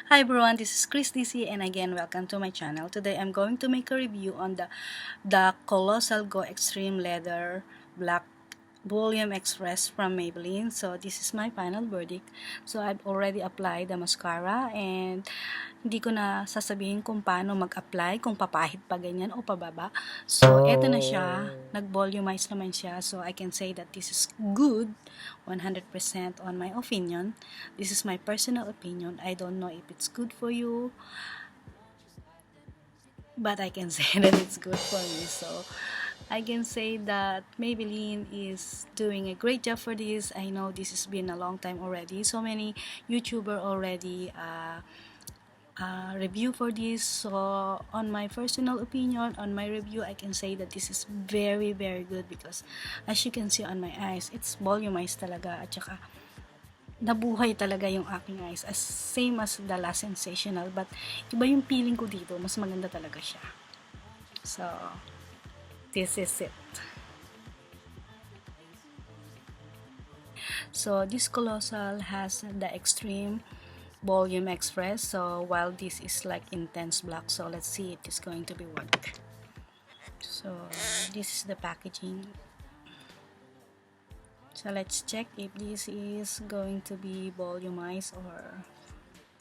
Hi everyone, this is Chris DC and again welcome to my channel. Today I'm going to make a review on the Colossal Go Extreme Leather Black Volume Express from Maybelline. So this is my final verdict. So I've already applied the mascara and hindi ko na sasabihin kung paano mag-apply, kung papahid pa ganyan o pababa. So eto na siya, nag-volumize naman siya. So I can say that this is good, 100% on my opinion. This is my personal opinion. I don't know if it's good for you, but I can say that it's good for me. So I can say that Maybelline is doing a great job for this. I know this has been a long time already. So many YouTuber already review for this. So on my personal opinion, on my review, I can say that this is very good because as you can see on my eyes, it's volumized talaga at saka nabuhay talaga yung aking eyes, as same as the last Sensational, but iba yung feeling ko dito, mas maganda talaga siya. So this is it. So this Colossal has the Extreme Volume Express, so while this is like Intense Black, so let's see if it's going to be work. So this is the packaging. So let's check if this is going to be volumized or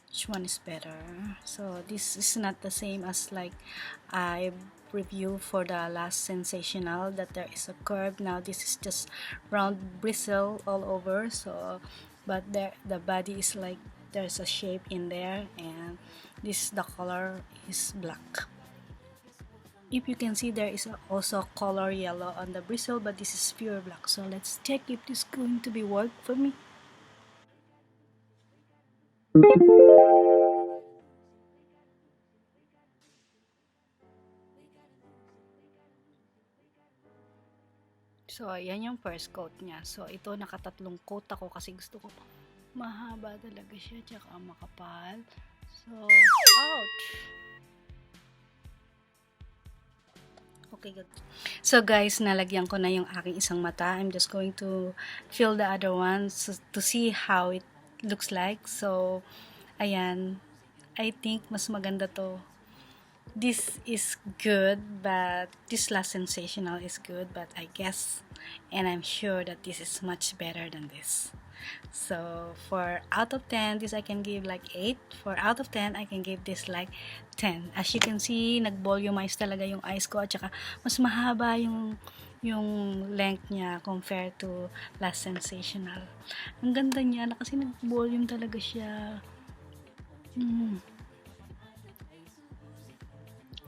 which one is better. So this is not the same as like I reviewed for the last Sensational that there is a curve. Now this is just round bristle all over. So but there the body is like there's a shape in there, and this the color is black. If you can see, there is also color yellow on the bristle, but this is pure black. So let's check if this is going to be work for me. So ayan yung first coat niya. So ito nakatatlong coat ako kasi gusto ko mahaba talaga siya tsaka makapal. So ouch. Okay, good. So guys, nalagyan ko na yung aking isang mata. I'm just going to fill the other one to see how it looks like. So, ayan. I think mas maganda to. This is good, but this last Sensational is good, but I guess and I'm sure that this is much better than this. So for out of 10, this I can give like 8. For out of 10, I can give this like 10. As you can see, nag-volumize talaga yung eyes ko at saka mas mahaba yung length niya compared to last Sensational. Ang ganda niya na kasi nag-volume talaga siya.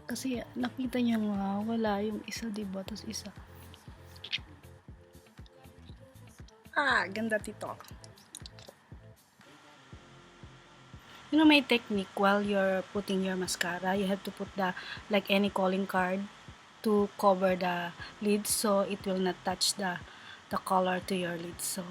Kasi nakita niya nga wala yung isa, diba? Tapos isa. Ganda dito. You know, my technique while you're putting your mascara, you have to put the like any calling card to cover the lids so it will not touch the color to your lids. So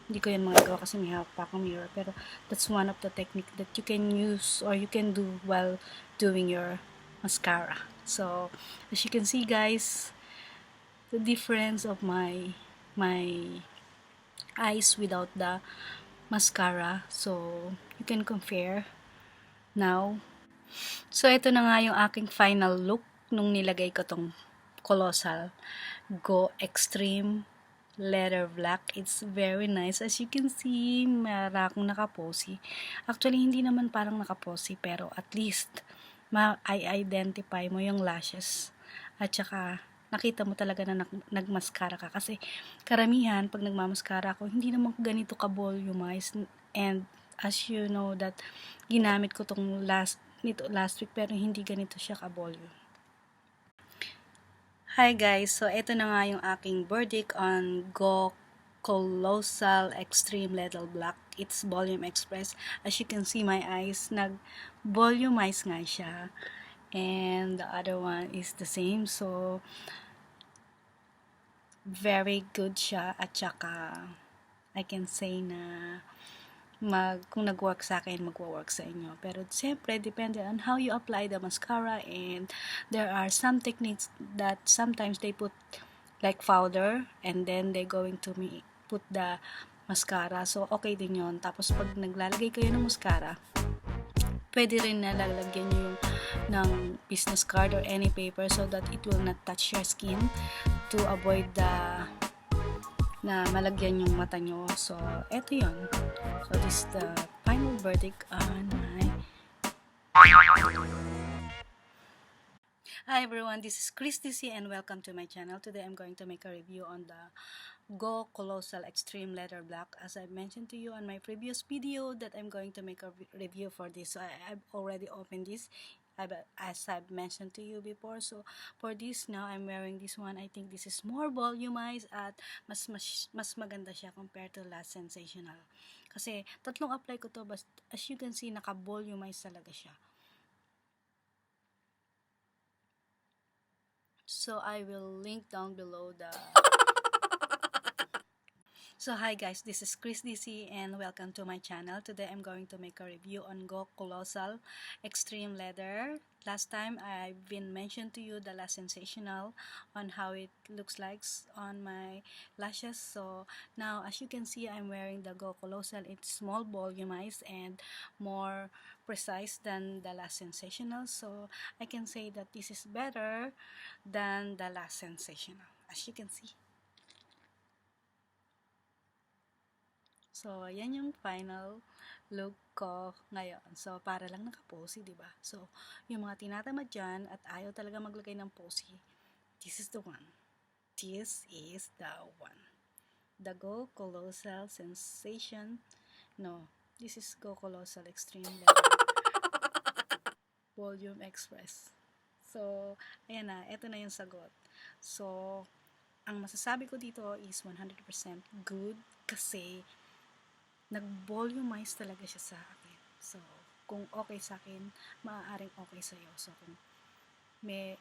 hindi ko yan magagawa kasi may hawak pa akong mirror, pero that's one of the technique that you can use or you can do while doing your mascara. So as you can see guys, the difference of my eyes without the mascara, so you can compare now. So ito na nga yung aking final look nung nilagay ko tong Colossal Go Extreme Leather Black. It's very nice. As you can see, meron akong nakaposi. Actually, hindi naman parang nakaposi, pero at least ma-identify mo yung lashes. At saka, nakita mo talaga na nagmaskara ka. Kasi, karamihan, pag nagmamaskara ako, hindi naman ganito ka-volumized. And, as you know that, ginamit ko tong last week, pero hindi ganito siya ka-volume. Hi guys, so ito na nga yung aking verdict on Go Colossal Extreme Leather Black. It's Volume Express. As you can see, my eyes nag-volumize nga siya. And the other one is the same. So, very good siya. At saka, I can say na kung nag-work sa akin, mag-work sa inyo. Pero siyempre, depende on how you apply the mascara, and there are some techniques that sometimes they put like powder and then they going to put the mascara. So, okay din yon. Tapos, pag naglalagay kayo ng mascara, Pwede rin na lalagyan nyo yung ng business card or any paper so that it will not touch your skin to avoid na malagyan yung mata nyo. So, eto yun. So, this is the final verdict on my... Hi everyone, this is Christy C and welcome to my channel. Today I'm going to make a review on the Go Colossal Extreme Leather Black. As I mentioned to you on my previous video that I'm going to make a review for this. So I've already opened this as I've mentioned to you before. So for this now, I'm wearing this one. I think this is more volumized at mas maganda siya compared to last Sensational. Kasi tatlong apply ko to, but as you can see, naka-volumize talaga siya. So I will link down below the... So hi guys, this is Chris DC and welcome to my channel. Today I'm going to make a review on Go Colossal Extreme Leather. Last time I've been mentioned to you the last Sensational on how it looks like on my lashes. So now as you can see, I'm wearing the Go Colossal. It's small, volumized, and more precise than the last Sensational. So I can say that this is better than the last Sensational, as you can see. So, yan yung final look ko ngayon. So, para lang naka-posy, diba? So, yung mga tinatamad dyan at ayaw talaga maglagay ng posy, this is the one. This is the one. The Go Colossal Sensation. No, this is Go Colossal Extreme Leather Volume Express. So, ayan na. Ito na yung sagot. So, ang masasabi ko dito is 100% good kasi nag-volumize talaga siya sa akin. So, kung okay sa akin, maaaring okay sa iyo. So, kung may,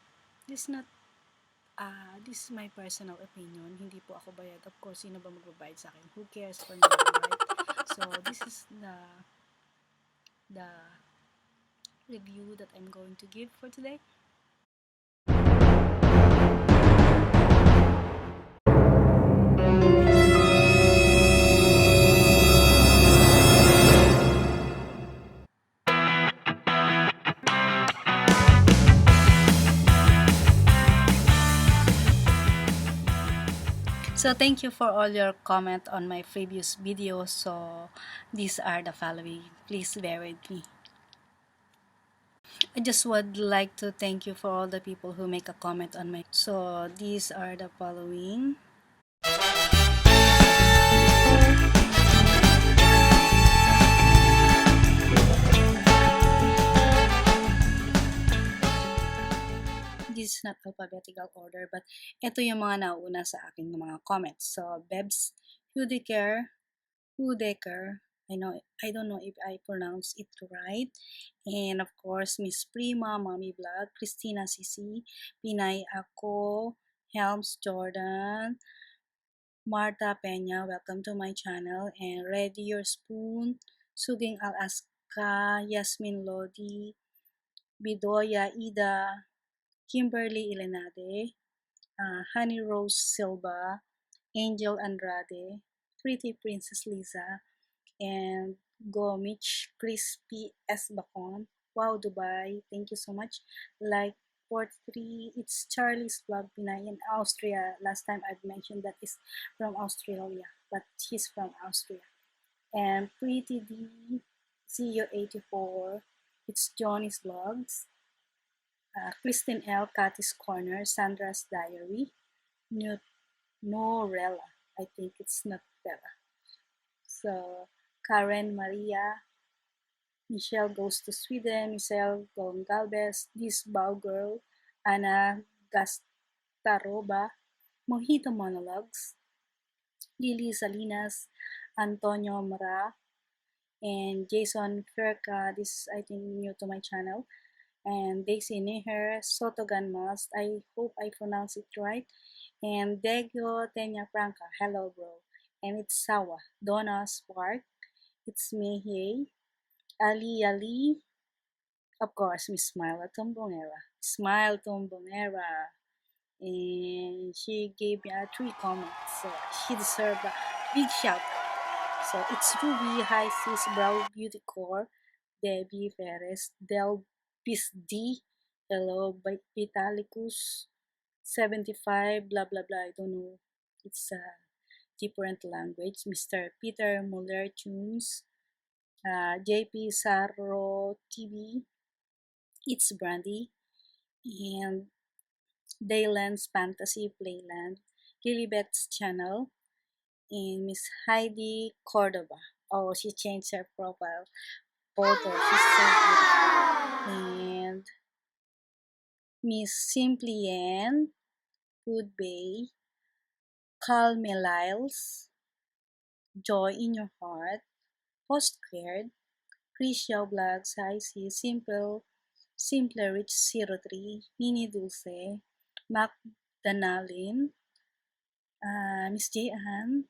this is my personal opinion. Hindi po ako bayad. Of course, sino ba magbabayad sa akin? Who cares for me, right? So, this is the review that I'm going to give for today. So thank you for all your comment on my previous videos. So these are the following. Please bear with me. I just would like to thank you for all the people who make a comment on my... So these are the following. This is not alphabetical order, but ito yung mga nauna sa aking mga comments. So Bebs Hudeker, I don't know if I pronounce it right. And of course, Miss Prima, Mommy Vlog, Christina CC, Pinay Ako, Helms Jordan, Marta Peña, welcome to my channel. And Ready Your Spoon, Suging Alaska, Yasmin Lodi, Bidoya Ida, Kimberly Ilenade, Honey Rose Silva, Angel Andrade, Pretty Princess Lisa, and Gomich Crispy S. Bacon. Wow, Dubai. Thank you so much. Like 43, it's Charlie's Vlog Pinay in Austria. Last time I've mentioned that is from Australia, but she's from Austria. And Pretty D, CEO84, it's Johnny's Vlogs. Christine L, Cathy's Corner, Sandra's Diary, Norella, I think it's not Bella. So, Karen Maria, Michelle Goes to Sweden, Michelle Gongalves, This Bow Girl, Anna Gastaroba, Mojito Monologues, Lily Salinas, Antonio Mara, and Jason Ferca. This is, I think, new to my channel. And Daisy Neher, Sotogan Must, I hope I pronounce it right. And Degyo Tenya Franca, hello bro. And it's Sawa, Donna Spark, it's Mihei, Ali, of course, Miss Smile Tumbongera. And she gave me 3 comments, so she deserved a big shout out. So it's Ruby, Hi Sis, Brow Beauty Core, Debbie Perez, Delvis D, hello, Vitalicus 75, blah blah blah, I don't know, it's a different language. Mr. Peter Muller Tunes, JP Sarro TV, it's Brandy, and Dayland's Fantasy Playland, Lilibet's channel, and Miss Heidi Cordova. Oh, she changed her profile photo. She's so beautiful. And Miss Simply Ann, Good Bay, Calme Lyles, Joy in Your Heart, Post Squared, Chris Yao Vlogs, Hi C, Simple Rich 03, Nini Dulce, Mac Danalin, Miss J. Ann,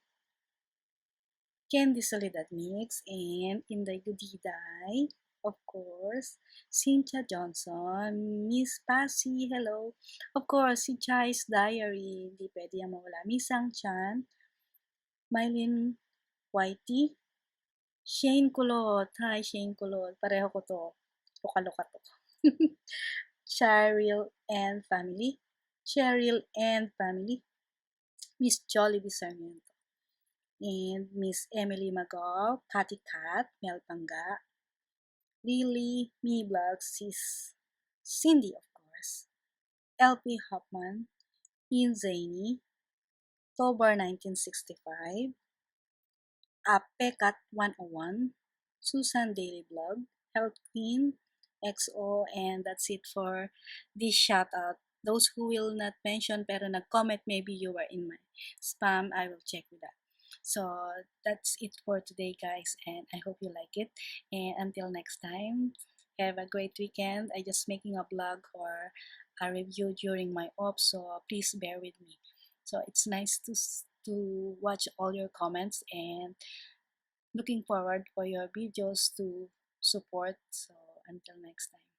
Candy Soledad Mix, and Inday Gudiday, of course, Cynthia Johnson, Miss Passy, hello, of course, si Chai's Diary, di pwede yan mawala, Miss Sang Chan, Mylene Whitey, Shane Kulot, hi Shane Kulot, pareho ko to, luka-luka to. Cheryl and family, Miss Jollibee Sarmiento, and Miss Emily Magaw, Patty Cat, Mel Panga, Lily, Me Vlog, Sis, Cindy of course, LP Hopman, Ian Zaini, Tobar 1965, Pekat 101, Susan Daily Vlog, Health Queen, XO, and that's it for this shout out. Those who will not mention pero nag-comment, maybe you were in my spam, I will check with that. So that's it for today, guys, and I hope you like it. And until next time, have a great weekend. I just making a blog or a review during my off, so please bear with me. So it's nice to watch all your comments, and looking forward for your videos to support. So until next time.